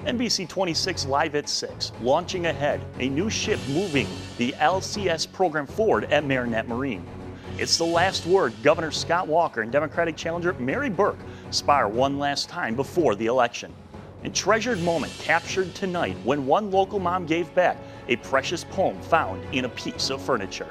NBC 26 live at 6, launching ahead, a new ship moving the LCS program forward at Marinette Marine. It's the last word Governor Scott Walker and Democratic challenger Mary Burke spar one last time before the election. A treasured moment captured tonight when one local mom gave back a precious poem found in a piece of furniture.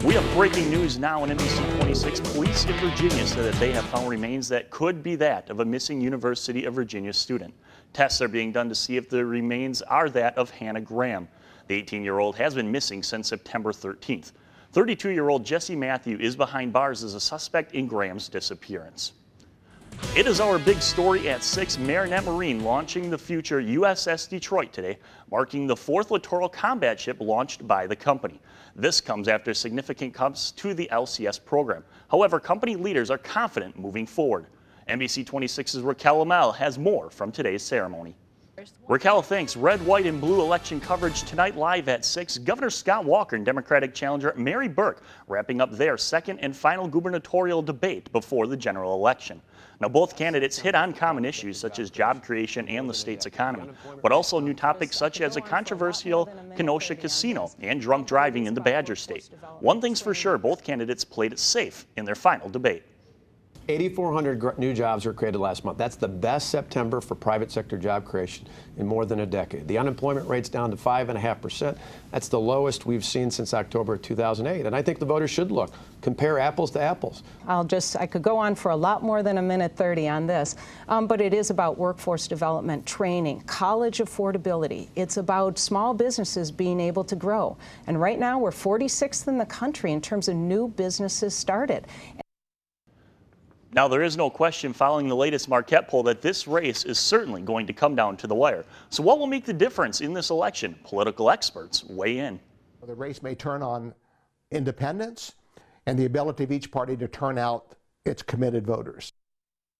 We have breaking news now on NBC 26. Police in Virginia said that they have found remains that could be that of a missing University of Virginia student. Tests are being done to see if the remains are that of Hannah Graham. The 18-year-old has been missing since September 13th. 32-year-old Jesse Matthew is behind bars as a suspect in Graham's disappearance. It is our big story at 6. Marinette Marine launching the future USS Detroit today, marking the 4th littoral combat ship launched by the company. This comes after significant cuts to the LCS program. However, company leaders are confident moving forward. NBC 26's Raquel Amel has more from today's ceremony. Raquel, thanks. Red, white, and blue election coverage tonight live at 6. Governor Scott Walker and Democratic challenger Mary Burke wrapping up their second and final gubernatorial debate before the general election. Now, both candidates hit on common issues such as job creation and the state's economy, but also new topics such as a controversial Kenosha casino and drunk driving in the Badger State. One thing's for sure, both candidates played it safe in their final debate. 8,400 new jobs were created last month. That's the best September for private sector job creation in more than a decade. The unemployment rate's down to 5.5%. That's the lowest we've seen since October of 2008. And I think the voters should look, compare apples to apples. I could go on for a lot more than a minute 30 on this, but it is about workforce development, training, college affordability. It's about small businesses being able to grow. And right now we're 46th in the country in terms of new businesses started. Now, there is no question following the latest Marquette poll that this race is certainly going to come down to the wire. So what will make the difference in this election? Political experts weigh in. The race may turn on independence and the ability of each party to turn out its committed voters.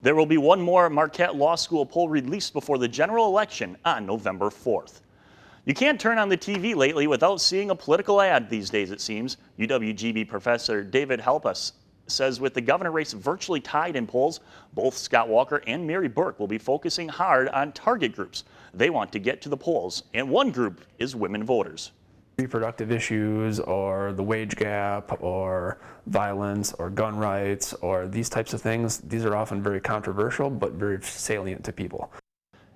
There will be one more Marquette Law School poll released before the general election on November 4th. You can't turn on the TV lately without seeing a political ad these days, it seems. UWGB professor David Helpus says with the governor race virtually tied in polls, both Scott Walker and Mary Burke will be focusing hard on target groups they want to get to the polls, and one group is women voters. Reproductive issues or the wage gap or violence or gun rights or these types of things, these are often very controversial but very salient to people.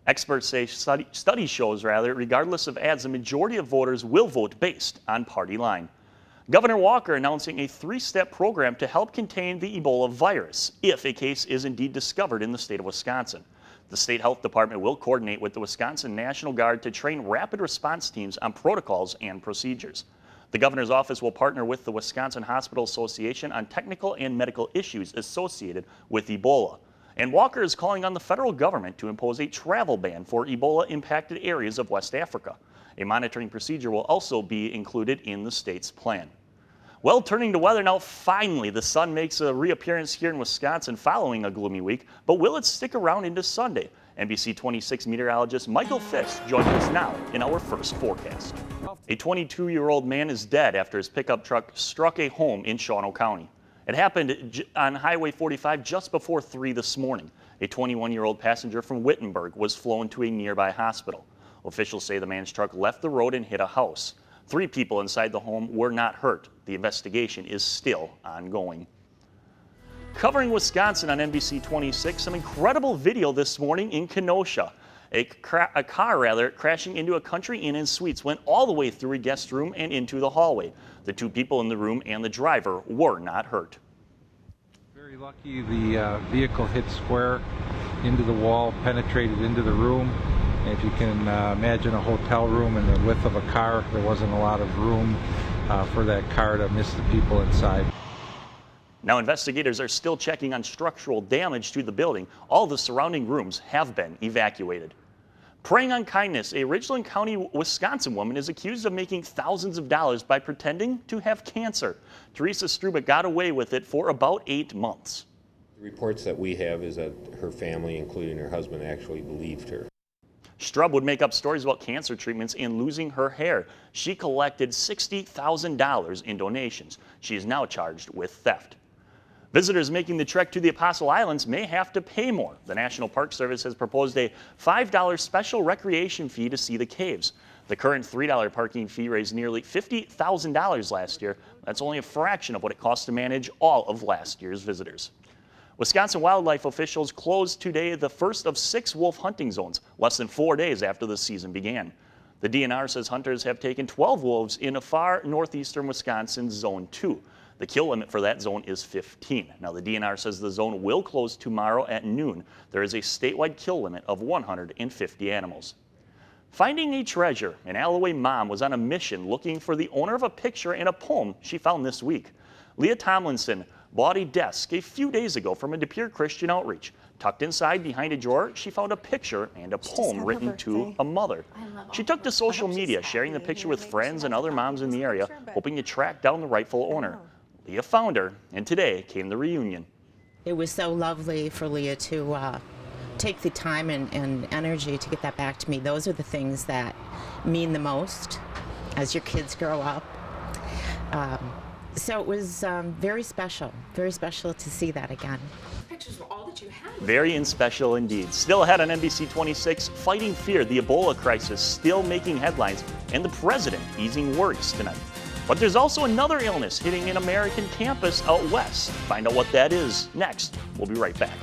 Experts say study shows, regardless of ads, the majority of voters will vote based on party line. Governor Walker announcing a 3-step program to help contain the Ebola virus if a case is indeed discovered in the state of Wisconsin. The state health department will coordinate with the Wisconsin National Guard to train rapid response teams on protocols and procedures. The governor's office will partner with the Wisconsin Hospital Association on technical and medical issues associated with Ebola. And Walker is calling on the federal government to impose a travel ban for Ebola-impacted areas of West Africa. A monitoring procedure will also be included in the state's plan. Well, turning to weather now, finally, the sun makes a reappearance here in Wisconsin following a gloomy week, but will it stick around into Sunday? NBC 26 meteorologist Michael Fisk joins us now in our first forecast. A 22-year-old man is dead after his pickup truck struck a home in Shawano County. It happened on Highway 45 just before 3 this morning. A 21-year-old passenger from Wittenberg was flown to a nearby hospital. Officials say the man's truck left the road and hit a house. 3 people inside the home were not hurt. The investigation is still ongoing. Covering Wisconsin on NBC 26, some incredible video this morning in Kenosha. A car crashing into a country inn and suites went all the way through a guest room and into the hallway. The 2 people in the room and the driver were not hurt. Very lucky the vehicle hit square into the wall, penetrated into the room. If you can imagine a hotel room and the width of a car, there wasn't a lot of room for that car to miss the people inside. Now, investigators are still checking on structural damage to the building. All the surrounding rooms have been evacuated. Preying on kindness, a Ridgeland County, Wisconsin woman is accused of making thousands of dollars by pretending to have cancer. Teresa Struba got away with it for about 8 months. The reports that we have is that her family, including her husband, actually believed her. Strub would make up stories about cancer treatments and losing her hair. She collected $60,000 in donations. She is now charged with theft. Visitors making the trek to the Apostle Islands may have to pay more. The National Park Service has proposed a $5 special recreation fee to see the caves. The current $3 parking fee raised nearly $50,000 last year. That's only a fraction of what it cost to manage all of last year's visitors. Wisconsin wildlife officials closed today the first of 6 wolf hunting zones, less than 4 days after the season began. The DNR says hunters have taken 12 wolves in a far northeastern Wisconsin Zone 2. The kill limit for that zone is 15. Now, the DNR says the zone will close tomorrow at noon. There is a statewide kill limit of 150 animals. Finding a treasure, an Alloway mom was on a mission looking for the owner of a picture and a poem she found this week. Leah Tomlinson bought a desk a few days ago from a De Pere Christian Outreach. Tucked inside behind a drawer, she found a picture and a poem written to a mother. She took to social media, sharing the picture with friends and other moms in the area, hoping to track down the rightful owner. Leah found her, and today came the reunion. It was so lovely for Leah to take the time and energy to get that back to me. Those are the things that mean the most as your kids grow up. So it was very special to see that again. Pictures were all that you had. Very and special indeed. Still ahead on NBC 26, fighting fear, the Ebola crisis still making headlines, and the president easing worries tonight. But there's also another illness hitting an American campus out west. Find out what that is next. We'll be right back.